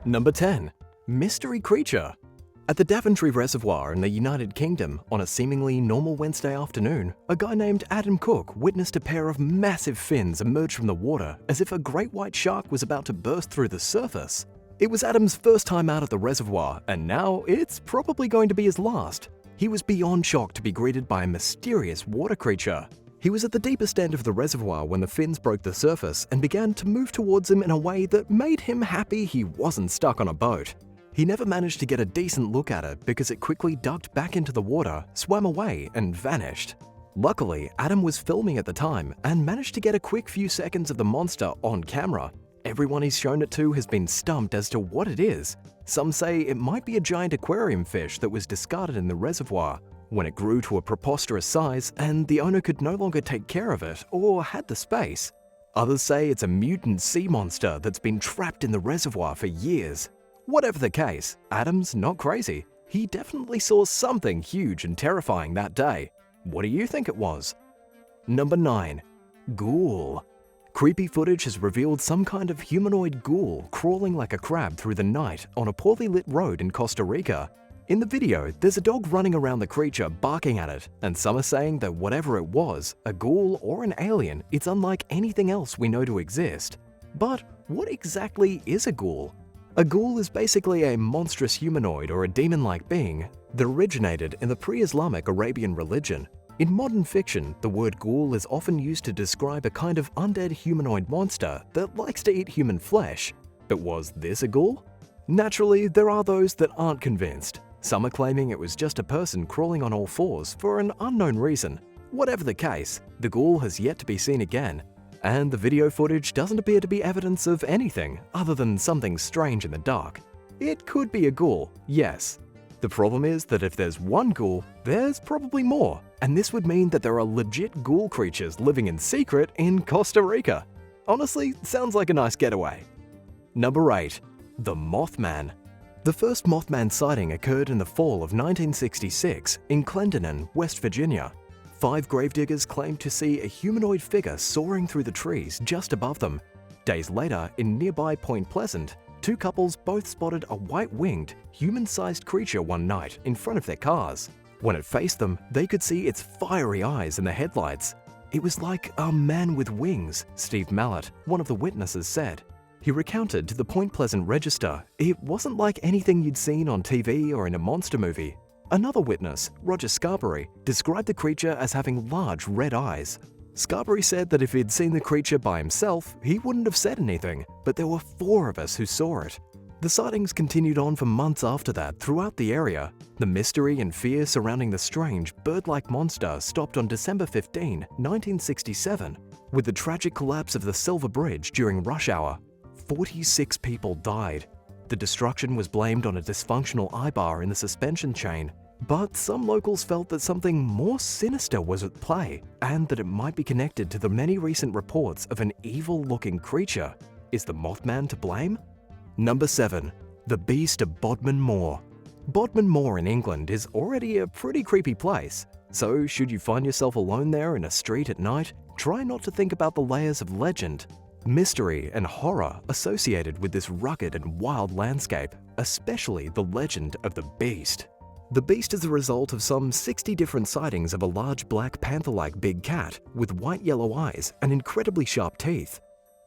Number 10. Mystery Creature. At the Daventry Reservoir in the United Kingdom, on a seemingly normal Wednesday afternoon, a guy named Adam Cook witnessed a pair of massive fins emerge from the water as if a great white shark was about to burst through the surface. It was Adam's first time out at the reservoir, and now it's probably going to be his last. He was beyond shocked to be greeted by a mysterious water creature. He was at the deepest end of the reservoir when the fins broke the surface and began to move towards him in a way that made him happy he wasn't stuck on a boat. He never managed to get a decent look at it because it quickly ducked back into the water, swam away, and vanished. Luckily, Adam was filming at the time and managed to get a quick few seconds of the monster on camera. Everyone he's shown it to has been stumped as to what it is. Some say it might be a giant aquarium fish that was discarded in the reservoir when it grew to a preposterous size and the owner could no longer take care of it or had the space. Others say it's a mutant sea monster that's been trapped in the reservoir for years. Whatever the case, Adam's not crazy. He definitely saw something huge and terrifying that day. What do you think it was? Number 9. Ghoul. Creepy footage has revealed some kind of humanoid ghoul crawling like a crab through the night on a poorly lit road in Costa Rica. In the video, there's a dog running around the creature barking at it, and some are saying that whatever it was, a ghoul or an alien, it's unlike anything else we know to exist. But what exactly is a ghoul? A ghoul is basically a monstrous humanoid or a demon-like being that originated in the pre-Islamic Arabian religion. In modern fiction, the word ghoul is often used to describe a kind of undead humanoid monster that likes to eat human flesh. But was this a ghoul? Naturally, there are those that aren't convinced. Some are claiming it was just a person crawling on all fours for an unknown reason. Whatever the case, the ghoul has yet to be seen again, and the video footage doesn't appear to be evidence of anything other than something strange in the dark. It could be a ghoul, yes. The problem is that if there's one ghoul, there's probably more, and this would mean that there are legit ghoul creatures living in secret in Costa Rica. Honestly, sounds like a nice getaway. Number 8. The Mothman. The first Mothman sighting occurred in the fall of 1966 in Clendenin, West Virginia. 5 gravediggers claimed to see a humanoid figure soaring through the trees just above them. Days later, in nearby Point Pleasant, 2 couples both spotted a white-winged, human-sized creature one night in front of their cars. When it faced them, they could see its fiery eyes in the headlights. It was like a man with wings, Steve Mallett, one of the witnesses, said. He recounted to the Point Pleasant Register, it wasn't like anything you'd seen on TV or in a monster movie. Another witness, Roger Scariest, described the creature as having large red eyes. Scariest said that if he'd seen the creature by himself, he wouldn't have said anything, but there were 4 of us who saw it. The sightings continued on for months after that throughout the area. The mystery and fear surrounding the strange, bird-like monster stopped on December 15, 1967, with the tragic collapse of the Silver Bridge during rush hour. 46 people died. The destruction was blamed on a dysfunctional eye-bar in the suspension chain, but some locals felt that something more sinister was at play and that it might be connected to the many recent reports of an evil-looking creature. Is the Mothman to blame? Number 7. The Beast of Bodmin Moor. Bodmin Moor in England is already a pretty creepy place, so should you find yourself alone there in a street at night, try not to think about the layers of legend, mystery and horror associated with this rugged and wild landscape, especially the legend of the Beast. The Beast is the result of some 60 different sightings of a large black panther-like big cat with white-yellow eyes and incredibly sharp teeth.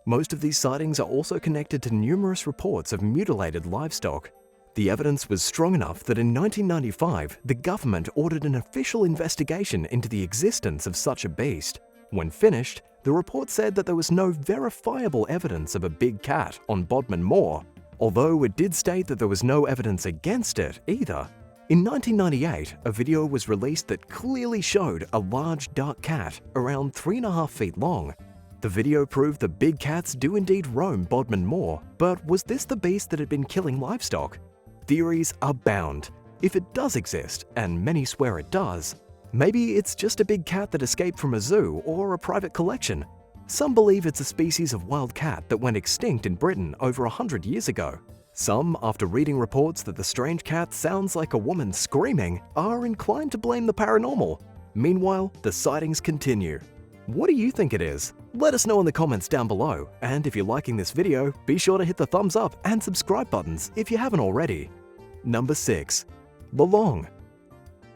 Most of these sightings are also connected to numerous reports of mutilated livestock. The evidence was strong enough that in 1995, the government ordered an official investigation into the existence of such a beast. When finished, the report said that there was no verifiable evidence of a big cat on Bodmin Moor, although it did state that there was no evidence against it either. In 1998, a video was released that clearly showed a large dark cat around 3.5 feet long. The video proved that big cats do indeed roam Bodmin Moor, but was this the beast that had been killing livestock? Theories abound. If it does exist, and many swear it does, maybe it's just a big cat that escaped from a zoo or a private collection. Some believe it's a species of wild cat that went extinct in Britain over 100 years ago. Some, after reading reports that the strange cat sounds like a woman screaming, are inclined to blame the paranormal. Meanwhile, the sightings continue. What do you think it is? Let us know in the comments down below, and if you're liking this video, be sure to hit the thumbs up and subscribe buttons if you haven't already. Number 6. Lolong.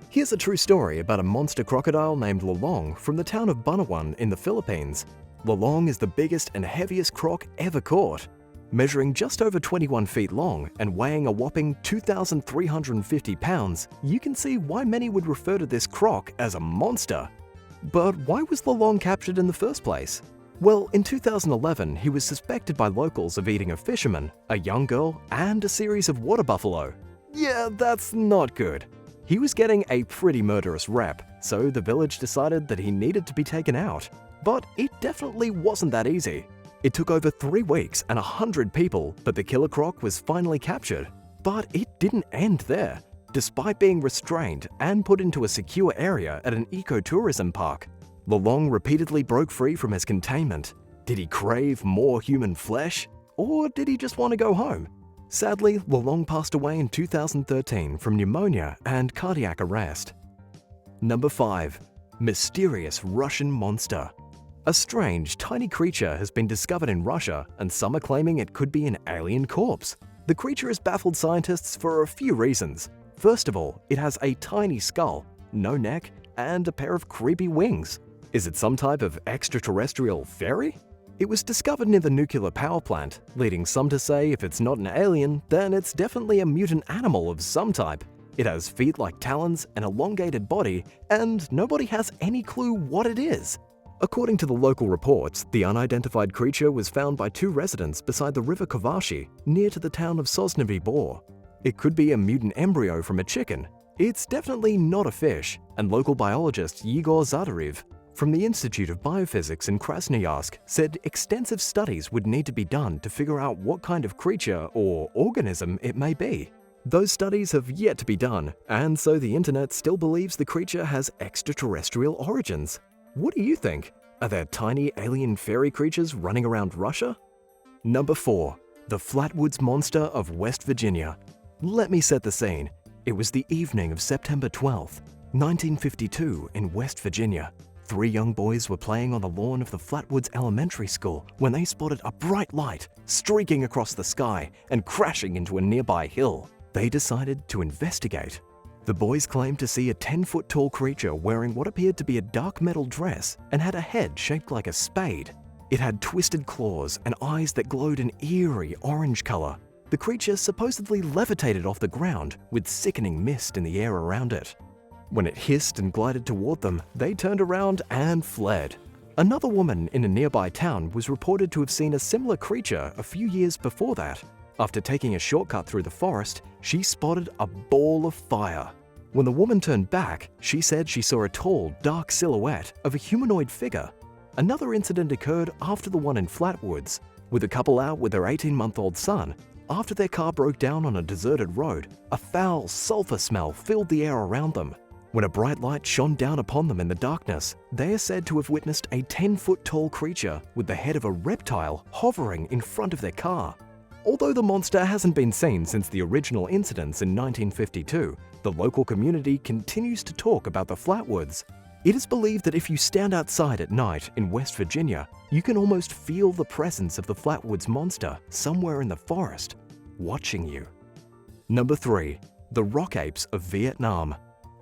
Here's a true story about a monster crocodile named Lolong from the town of Bunawan in the Philippines. Lolong is the biggest and heaviest croc ever caught. Measuring just over 21 feet long and weighing a whopping 2,350 pounds, you can see why many would refer to this croc as a monster. But why was Lolong captured in the first place? Well, in 2011, he was suspected by locals of eating a fisherman, a young girl, and a series of water buffalo. Yeah, that's not good. He was getting a pretty murderous rep, so the village decided that he needed to be taken out. But it definitely wasn't that easy. It took over 3 weeks and 100 people, but the killer croc was finally captured. But it didn't end there. Despite being restrained and put into a secure area at an ecotourism park, Lolong repeatedly broke free from his containment. Did he crave more human flesh? Or did he just want to go home? Sadly, Lolong passed away in 2013 from pneumonia and cardiac arrest. Number 5. Mysterious Russian monster. A strange, tiny creature has been discovered in Russia, and some are claiming it could be an alien corpse. The creature has baffled scientists for a few reasons. First of all, it has a tiny skull, no neck, and a pair of creepy wings. Is it some type of extraterrestrial fairy? It was discovered near the nuclear power plant, leading some to say if it's not an alien, then it's definitely a mutant animal of some type. It has feet like talons, an elongated body, and nobody has any clue what it is. According to the local reports, the unidentified creature was found by 2 residents beside the river Kovashi, near to the town of Sosnovy Bor. It could be a mutant embryo from a chicken. It's definitely not a fish, and local biologist Yegor Zadarev from the Institute of Biophysics in Krasnoyarsk said extensive studies would need to be done to figure out what kind of creature or organism it may be. Those studies have yet to be done, and so the internet still believes the creature has extraterrestrial origins. What do you think? Are there tiny alien fairy creatures running around Russia? Number 4. The Flatwoods Monster of West Virginia. Let me set the scene. It was the evening of September 12th, 1952 in West Virginia. 3 young boys were playing on the lawn of the Flatwoods Elementary School when they spotted a bright light streaking across the sky and crashing into a nearby hill. They decided to investigate. The boys claimed to see a 10-foot-tall creature wearing what appeared to be a dark metal dress and had a head shaped like a spade. It had twisted claws and eyes that glowed an eerie orange color. The creature supposedly levitated off the ground with sickening mist in the air around it. When it hissed and glided toward them, they turned around and fled. Another woman in a nearby town was reported to have seen a similar creature a few years before that. After taking a shortcut through the forest, she spotted a ball of fire. When the woman turned back, she said she saw a tall, dark silhouette of a humanoid figure. Another incident occurred after the one in Flatwoods, with a couple out with their 18-month-old son. After their car broke down on a deserted road, a foul sulfur smell filled the air around them. When a bright light shone down upon them in the darkness, they are said to have witnessed a 10-foot-tall creature with the head of a reptile hovering in front of their car. Although the monster hasn't been seen since the original incidents in 1952, the local community continues to talk about the Flatwoods. It is believed that if you stand outside at night in West Virginia, you can almost feel the presence of the Flatwoods monster somewhere in the forest, watching you. Number 3. The Rock Apes of Vietnam.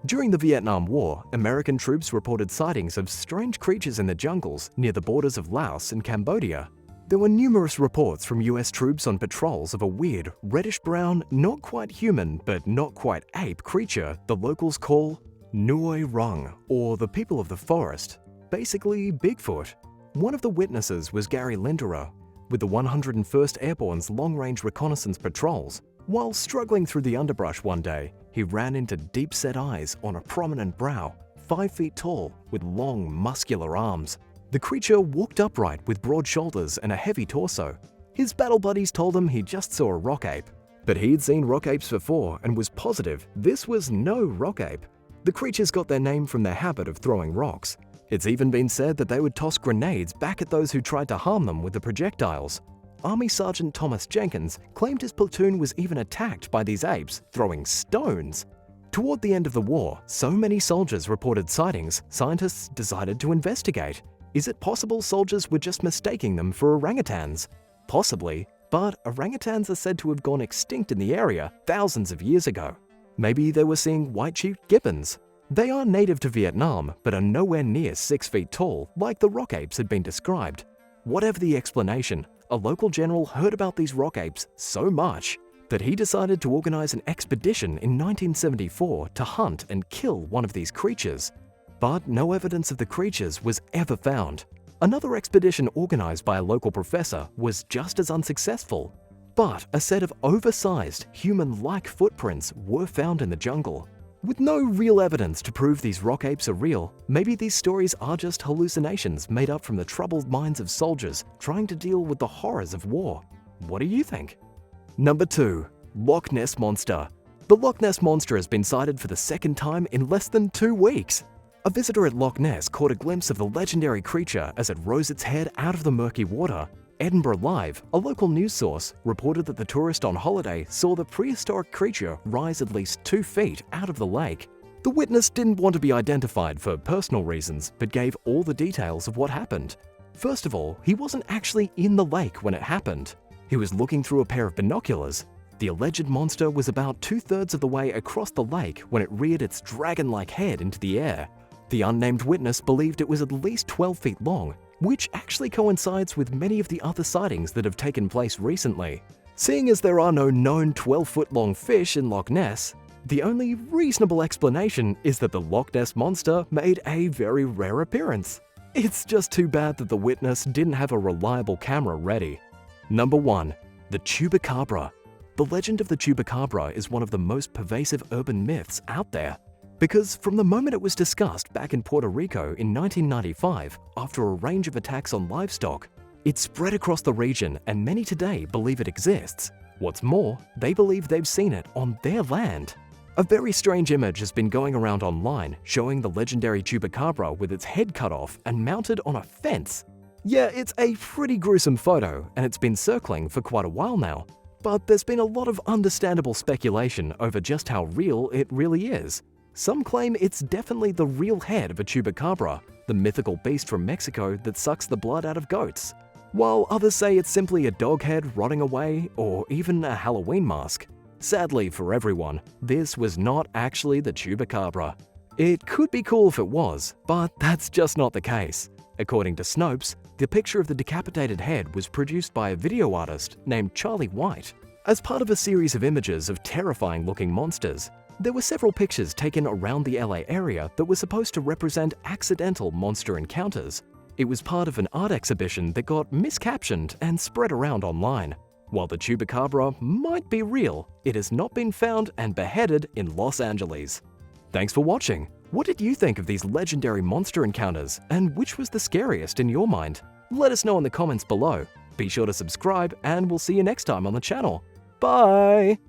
During the Vietnam War, American troops reported sightings of strange creatures in the jungles near the borders of Laos and Cambodia. There were numerous reports from US troops on patrols of a weird, reddish-brown, not quite human but not quite ape creature the locals call Nuoi Rung, or the people of the forest, basically Bigfoot. One of the witnesses was Gary Linderer, with the 101st Airborne's long-range reconnaissance patrols. While struggling through the underbrush one day, he ran into deep-set eyes on a prominent brow, 5 feet tall, with long, muscular arms. The creature walked upright with broad shoulders and a heavy torso. His battle buddies told him he just saw a rock ape, but he'd seen rock apes before and was positive this was no rock ape. The creatures got their name from their habit of throwing rocks. It's even been said that they would toss grenades back at those who tried to harm them with the projectiles. Army Sergeant Thomas Jenkins claimed his platoon was even attacked by these apes, throwing stones. Toward the end of the war, so many soldiers reported sightings, scientists decided to investigate. Is it possible soldiers were just mistaking them for orangutans? Possibly, but orangutans are said to have gone extinct in the area thousands of years ago. Maybe they were seeing white-cheeked gibbons. They are native to Vietnam, but are nowhere near 6 feet tall like the rock apes had been described. Whatever the explanation, a local general heard about these rock apes so much that he decided to organize an expedition in 1974 to hunt and kill one of these creatures. But no evidence of the creatures was ever found. Another expedition organized by a local professor was just as unsuccessful. But a set of oversized, human-like footprints were found in the jungle. With no real evidence to prove these rock apes are real, maybe these stories are just hallucinations made up from the troubled minds of soldiers trying to deal with the horrors of war. What do you think? Number 2. Loch Ness Monster. The Loch Ness Monster has been sighted for the second time in less than 2 weeks. A visitor at Loch Ness caught a glimpse of the legendary creature as it rose its head out of the murky water. Edinburgh Live, a local news source, reported that the tourist on holiday saw the prehistoric creature rise at least 2 feet out of the lake. The witness didn't want to be identified for personal reasons, but gave all the details of what happened. First of all, he wasn't actually in the lake when it happened. He was looking through a pair of binoculars. The alleged monster was about 2/3 of the way across the lake when it reared its dragon-like head into the air. The unnamed witness believed it was at least 12 feet long, which actually coincides with many of the other sightings that have taken place recently. Seeing as there are no known 12-foot-long fish in Loch Ness, the only reasonable explanation is that the Loch Ness Monster made a very rare appearance. It's just too bad that the witness didn't have a reliable camera ready. Number 1. The Chupacabra. The legend of the Chupacabra is one of the most pervasive urban myths out there. Because from the moment it was discussed back in Puerto Rico in 1995, after a range of attacks on livestock, it spread across the region and many today believe it exists. What's more, they believe they've seen it on their land. A very strange image has been going around online showing the legendary Chupacabra with its head cut off and mounted on a fence. Yeah, it's a pretty gruesome photo and it's been circling for quite a while now, but there's been a lot of understandable speculation over just how real it really is. Some claim it's definitely the real head of a Chupacabra, the mythical beast from Mexico that sucks the blood out of goats, while others say it's simply a dog head rotting away or even a Halloween mask. Sadly for everyone, this was not actually the Chupacabra. It could be cool if it was, but that's just not the case. According to Snopes, the picture of the decapitated head was produced by a video artist named Charlie White. As part of a series of images of terrifying-looking monsters, there were several pictures taken around the LA area that were supposed to represent accidental monster encounters. It was part of an art exhibition that got miscaptioned and spread around online. While the Chupacabra might be real, it has not been found and beheaded in Los Angeles. Thanks for watching. What did you think of these legendary monster encounters, and which was the scariest in your mind? Let us know in the comments below. Be sure to subscribe, and we'll see you next time on the channel. Bye!